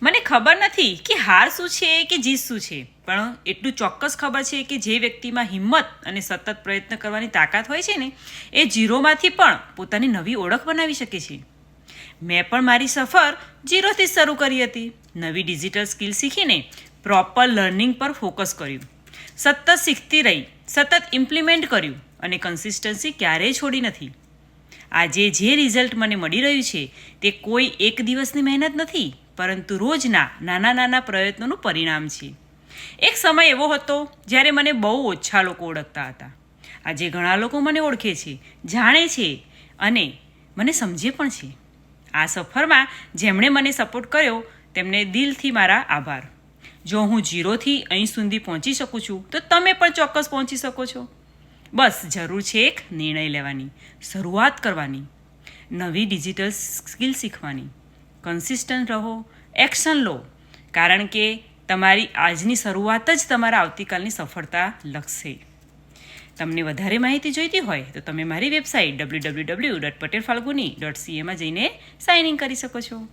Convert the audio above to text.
મને ખબર નથી કે હાર શું છે કે જીત શું છે, પણ એટલું ચોક્કસ ખબર છે કે જે વ્યક્તિમાં હિંમત અને સતત પ્રયત્ન કરવાની તાકાત હોય છે ને, એ ઝીરોમાંથી પણ પોતાની નવી ઓળખ બનાવી શકે છે. મેં પણ મારી સફર ઝીરોથી જ શરૂ કરી હતી. નવી ડિજિટલ સ્કિલ શીખીને પ્રોપર લર્નિંગ પર ફોકસ કર્યું, સતત શીખતી રહી, સતત ઇમ્પ્લિમેન્ટ કર્યું અને કન્સિસ્ટન્સી ક્યારેય છોડી નથી. આજે જે રિઝલ્ટ મને મળી રહ્યું છે તે કોઈ એક દિવસની મહેનત નથી, પરંતુ રોજના નાના નાના પ્રયત્નોનું પરિણામ છે. એક સમય એવો હતો જ્યારે મને બહુ ઓછા લોકો ઓળખતા હતા. આજે ઘણા લોકો મને ઓળખે છે, જાણે છે અને મને સમજે પણ છે. આ સફરમાં જેમણે મને સપોર્ટ કર્યો તેમને દિલથી મારા આભાર. જો હું ઝીરોથી અહીં સુધી પહોંચી શકું છું તો તમે પણ ચોક્કસ પહોંચી શકો છો. બસ જરૂર છે એક નિર્ણય લેવાની, શરૂઆત કરવાની, નવી ડિજિટલ સ્કિલ શીખવાની. કન્સિસ્ટન્ટ રહો, એક્શન લો, કારણ કે તમારી આજની શરૂઆત જ તમારા આવતીકાલની સફળતા લખશે. તમને વધારે માહિતી જોઈતી હોય તો તમે મારી વેબસાઇટ www.patelfalguni.ca જઈને સાઇન ઇન કરી શકો છો.